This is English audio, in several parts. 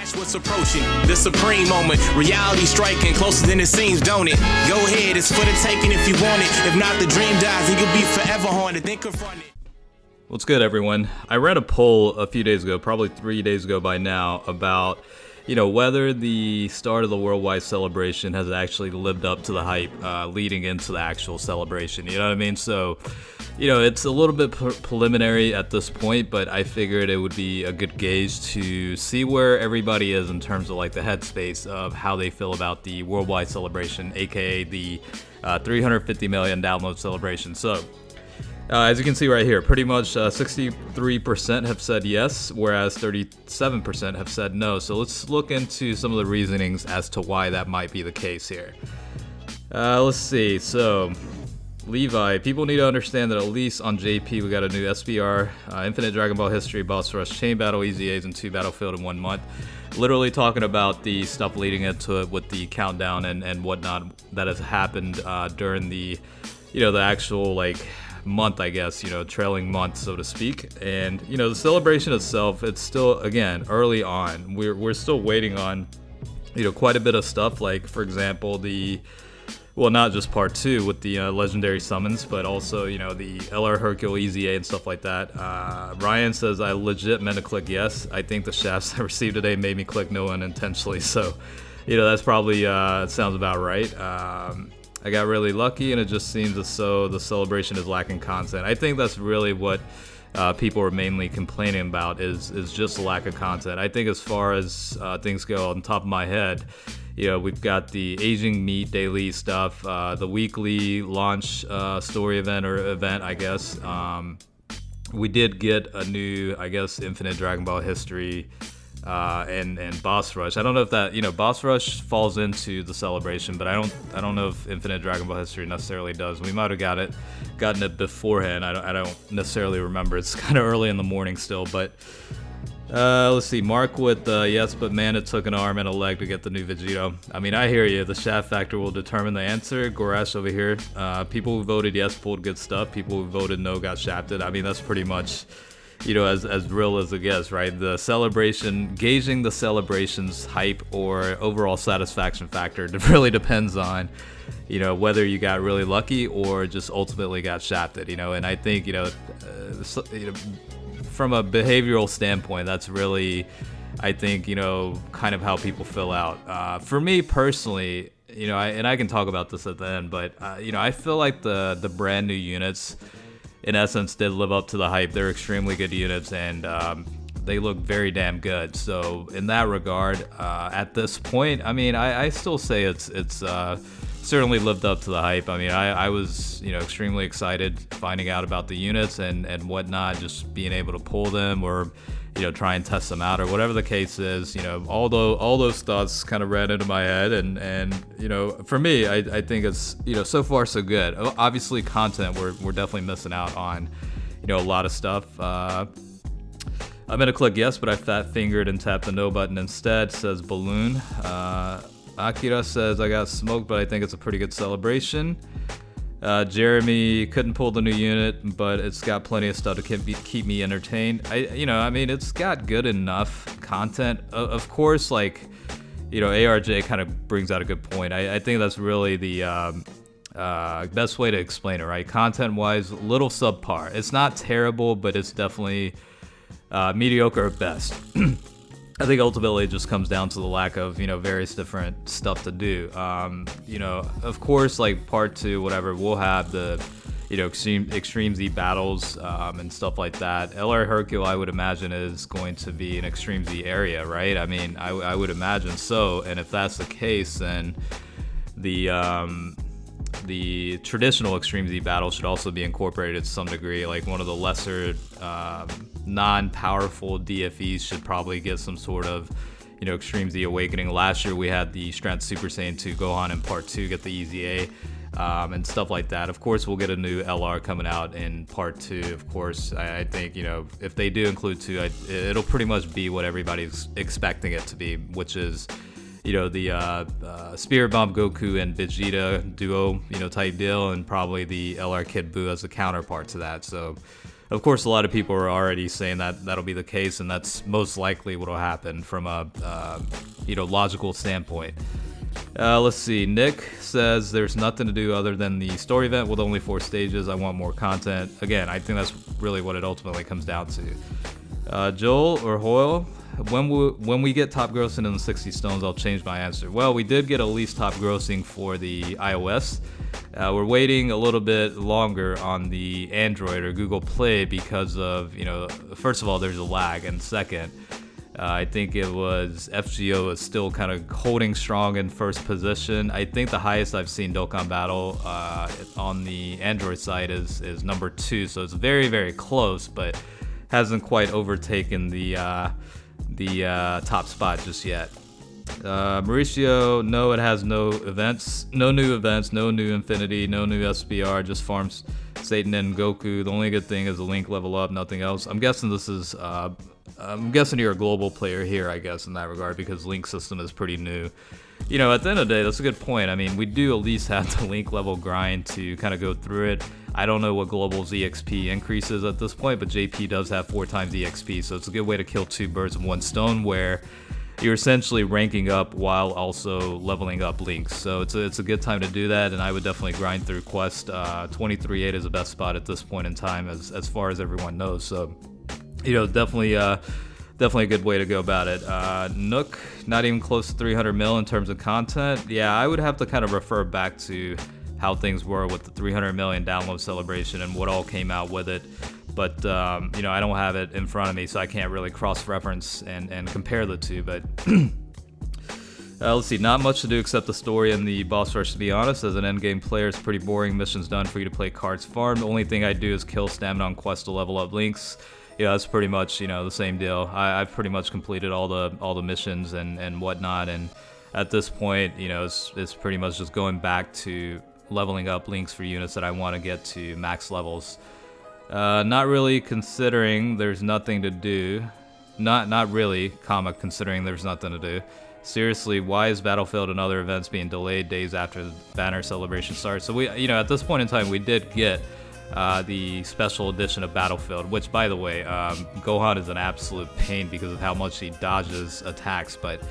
Watch what's approaching, the supreme moment. Reality striking closer than it seems, don't it? Go ahead, it's for the taking if you want it. If not, the dream dies and you'll be forever haunted. Then confront it. What's good, everyone? I read a poll a few days ago, probably 3 days ago by now, about whether the start of the worldwide celebration has actually lived up to the hype leading into the actual celebration. You know what I mean? So, it's a little bit preliminary at this point, but I figured it would be a good gauge to see where everybody is in terms of like the headspace of how they feel about the worldwide celebration, aka the 350 million download celebration. So, as you can see right here, pretty much 63% have said yes, whereas 37% have said no. So let's look into some of the reasonings as to why that might be the case here. Let's see. So, Levi, people need to understand that at least on JP we got a new SBR, Infinite Dragon Ball History, Boss Rush, Chain Battle, EZAs, and 2 Battlefield in 1 month. Literally talking about the stuff leading into it with the countdown and whatnot that has happened during the, the actual month, I guess, trailing month, so to speak. And the celebration itself, it's still, again, early on. We're still waiting on quite a bit of stuff, like, for example, not just part 2 with the legendary summons, but also the LR Hercule EZA and stuff like that. Ryan says, I legit meant to click yes. I think the shafts I received today made me click no unintentionally, so that's probably sounds about right. I got really lucky, and it just seems as though the celebration is lacking content. I think that's really what people are mainly complaining about is just the lack of content. I think as far as things go, on top of my head, we've got the aging meat daily stuff, the weekly launch story event, I guess. We did get a new, I guess, Infinite Dragon Ball History and Boss Rush. I don't know if that, Boss Rush falls into the celebration, but I don't know if Infinite Dragon Ball History necessarily does. We might have gotten it beforehand. I don't necessarily remember. It's kind of early in the morning still, but let's see. Mark with yes, but man, it took an arm and a leg to get the new Vegito. I mean, I hear you. The shaft factor will determine the answer. Gorash over here. People who voted yes pulled good stuff. People who voted no got shafted. I mean, that's pretty much as real as it gets, right? The celebration, gauging the celebration's hype or overall satisfaction factor really depends on, whether you got really lucky or just ultimately got shafted, and I think, from a behavioral standpoint, that's really, I think, kind of how people fill out. For me personally, and I can talk about this at the end, but, I feel like the brand new units, in essence, did live up to the hype. They're extremely good units, and they look very damn good. So in that regard, at this point, I mean, I still say it's certainly lived up to the hype. I mean, I was extremely excited finding out about the units and whatnot, just being able to pull them or try and test them out or whatever the case is. All those thoughts kind of ran into my head, and for me, I think it's so far so good. Obviously, content we're definitely missing out on a lot of stuff. I'm gonna click yes, but I fat fingered and tapped the no button instead. Says Balloon. Akira says I got smoked, but I think it's a pretty good celebration. Jeremy couldn't pull the new unit, but it's got plenty of stuff to keep me entertained. I mean, it's got good enough content. Of course, ARJ kind of brings out a good point. I think that's really the best way to explain it, right? Content-wise, little subpar. It's not terrible, but it's definitely mediocre at best. I think ultimately it just comes down to the lack of, various different stuff to do. Of course, like part 2, whatever, we'll have the, Extreme Z battles and stuff like that. LR Hercule, I would imagine, is going to be an Extreme Z area, right? I mean, I would imagine so. And if that's the case, then the traditional Extreme Z battle should also be incorporated to some degree. Like one of the lesser non-powerful DFEs should probably get some sort of Extreme Z Awakening. Last year we had the Strength Super Saiyan 2 Gohan in part 2 get the EZA and stuff like that. Of course, we'll get a new LR coming out in part 2. Of course, I think if they do include 2, it'll pretty much be what everybody's expecting it to be, which is the Spirit Bomb Goku and Vegeta duo, type deal, and probably the LR Kid Buu as a counterpart to that. So Of course, a lot of people are already saying that that'll be the case, and that's most likely what will happen from a logical standpoint. Let's see. Nick says there's nothing to do other than the story event with only 4 stages. I want more content. Again, I think that's really what it ultimately comes down to. Joel or Hoyle, when we get top grossing in the 60 stones, I'll change my answer. Well, we did get at least top grossing for the iOS. We're waiting a little bit longer on the Android or Google Play because of, first of all, there's a lag, and second, I think it was FGO is still kind of holding strong in first position. I think the highest I've seen Dokkan Battle on the Android side is number 2, so it's very, very close, but hasn't quite overtaken the top spot just yet. Mauricio, no, it has no events, no new events, no new Infinity, no new SBR, just farms Satan and Goku. The only good thing is the Link level up, nothing else. I'm guessing this is, I'm guessing you're a global player here, I guess, in that regard, because Link system is pretty new. At the end of the day, that's a good point. I mean, we do at least have the Link level grind to kind of go through it. I don't know what Global's EXP increases at this point, but JP does have 4 times EXP, so it's a good way to kill 2 birds with 1 stone, where you're essentially ranking up while also leveling up Links. So it's a good time to do that, and I would definitely grind through Quest. 23.8 is the best spot at this point in time, as far as everyone knows. So, definitely a good way to go about it. Nook, not even close to 300 mil in terms of content. Yeah, I would have to kind of refer back to how things were with the 300 million download celebration and what all came out with it. But, I don't have it in front of me, so I can't really cross-reference and compare the two. But let's see, not much to do except the story and the boss rush, to be honest. As an endgame player, it's pretty boring. Missions done for you to play cards farm. The only thing I do is kill stamina on quest to level up Links. Yeah, that's pretty much, the same deal. I've pretty much completed all the missions and whatnot. And at this point, it's pretty much just going back to leveling up Links for units that I want to get to max levels. Not really, considering there's nothing to do. Not really, considering there's nothing to do. Seriously, why is Battlefield and other events being delayed days after the banner celebration starts? So we, at this point in time, we did get the special edition of Battlefield, which, by the way, Gohan is an absolute pain because of how much he dodges attacks. But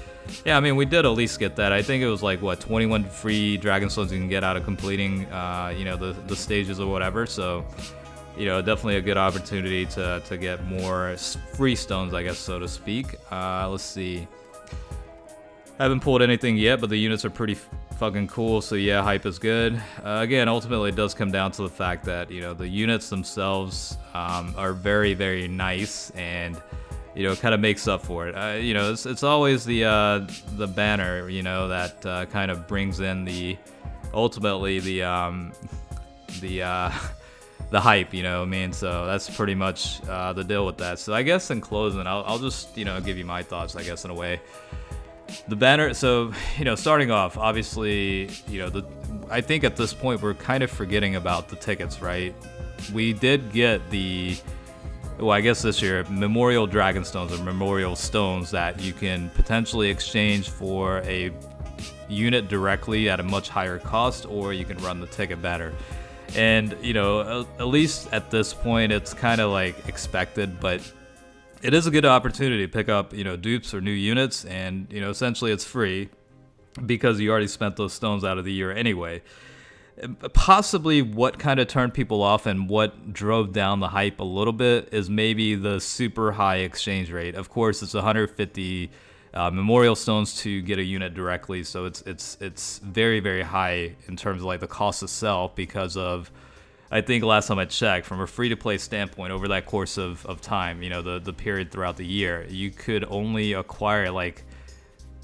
yeah, I mean, we did at least get that. I think it was like 21 free Dragon Stones you can get out of completing, the stages or whatever. So, definitely a good opportunity to get more free stones, I guess, so to speak. Let's see. Haven't pulled anything yet, but the units are pretty fucking cool, so yeah, hype is good. Again, ultimately, it does come down to the fact that, the units themselves are very, very nice, and, kind of makes up for it. It's always the banner, that kind of brings in the hype, so that's pretty much the deal with that. So I guess in closing, I'll just, give you my thoughts, I guess, in a way. The banner, so, starting off, obviously, I think at this point we're kind of forgetting about the tickets, right? We did get I guess this year, Memorial Dragon Stones or Memorial Stones that you can potentially exchange for a unit directly at a much higher cost, or you can run the ticket banner. And, at least at this point, it's kind of like expected, but it is a good opportunity to pick up, dupes or new units, and, essentially it's free because you already spent those stones out of the year anyway. Possibly what kind of turned people off and what drove down the hype a little bit is maybe the super high exchange rate. Of course, it's 150 Memorial Stones to get a unit directly, so it's very, very high in terms of like the cost itself, because of, I think last time I checked, from a free-to-play standpoint, over that course of time, the period throughout the year, you could only acquire like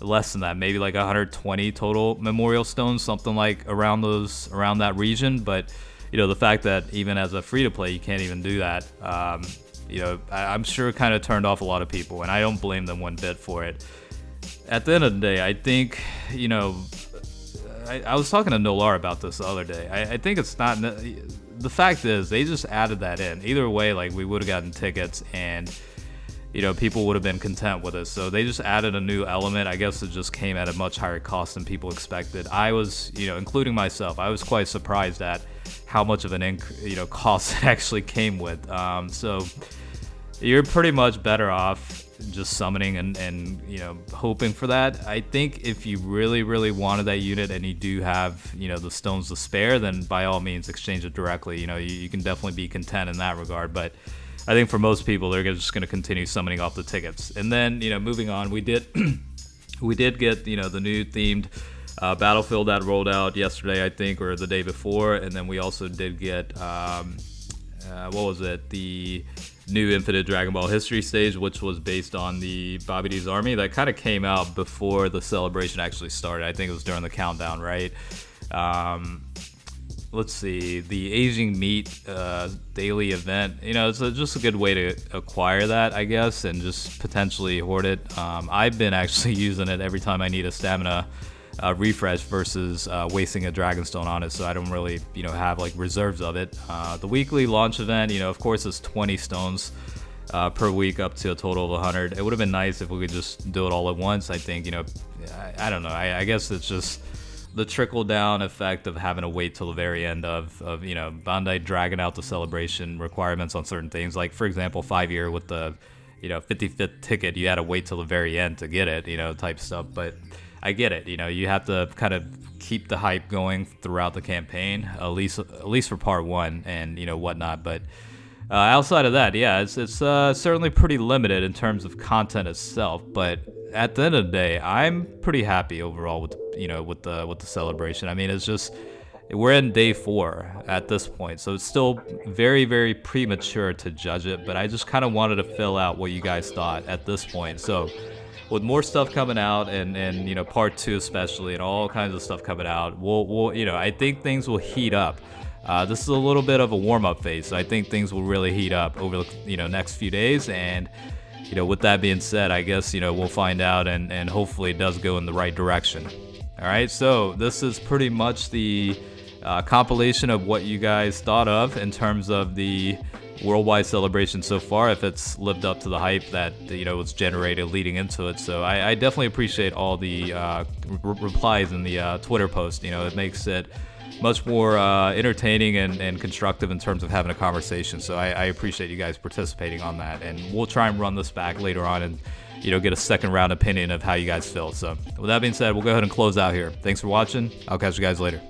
less than that, maybe like 120 total Memorial Stones, something like around that region. But the fact that even as a free-to-play, you can't even do that, I'm sure kind of turned off a lot of people, and I don't blame them one bit for it. At the end of the day, I think, I was talking to Nolar about this the other day. I think it's not. The fact is, they just added that in. Either way, like, we would have gotten tickets, and people would have been content with it. So they just added a new element. I guess it just came at a much higher cost than people expected. I was, including myself, I was quite surprised at how much of an cost it actually came with. So you're pretty much better off just summoning and hoping for that. I think if you really, really wanted that unit and you do have, the stones to spare, then by all means exchange it directly. You can definitely be content in that regard. But I think for most people, they're just going to continue summoning off the tickets. And then, moving on, we did get, the new themed Battlefield that rolled out yesterday, I think, or the day before. And then we also did get, the new Infinite Dragon Ball History stage, which was based on the Babidi Army. That kind of came out before the celebration actually started. I think it was during the countdown, right? Let's see, the Aging Meat daily event. It's just a good way to acquire that, I guess, and just potentially hoard it. I've been actually using it every time I need a stamina refresh versus wasting a Dragonstone on it, so I don't really, have like reserves of it. The weekly launch event, of course, is 20 stones per week up to a total of 100. It would have been nice if we could just do it all at once. I think, I don't know. I guess it's just the trickle down effect of having to wait till the very end of Bandai dragging out the celebration requirements on certain things. Like, for example, 5-year with the 55th ticket, you had to wait till the very end to get it, type stuff. But I get it. You have to kind of keep the hype going throughout the campaign, at least for part 1 and whatnot. But outside of that, yeah, it's certainly pretty limited in terms of content itself. But at the end of the day, I'm pretty happy overall with with the celebration. I mean, it's just, we're in day 4 at this point, so it's still very, very premature to judge it. But I just kind of wanted to fill out what you guys thought at this point. So with more stuff coming out and part 2 especially, and all kinds of stuff coming out, we'll I think things will heat up. This is a little bit of a warm-up phase, so I think things will really heat up over the next few days. And with that being said, I guess we'll find out, and hopefully it does go in the right direction. All right, so this is pretty much the compilation of what you guys thought of in terms of the worldwide celebration so far, if it's lived up to the hype that was generated leading into it. So I definitely appreciate all the replies in the Twitter post. It makes it much more entertaining and constructive in terms of having a conversation. So I appreciate you guys participating on that, and we'll try and run this back later on and get a second round opinion of how you guys feel. So with that being said, we'll go ahead and close out here. Thanks for watching. I'll catch you guys later.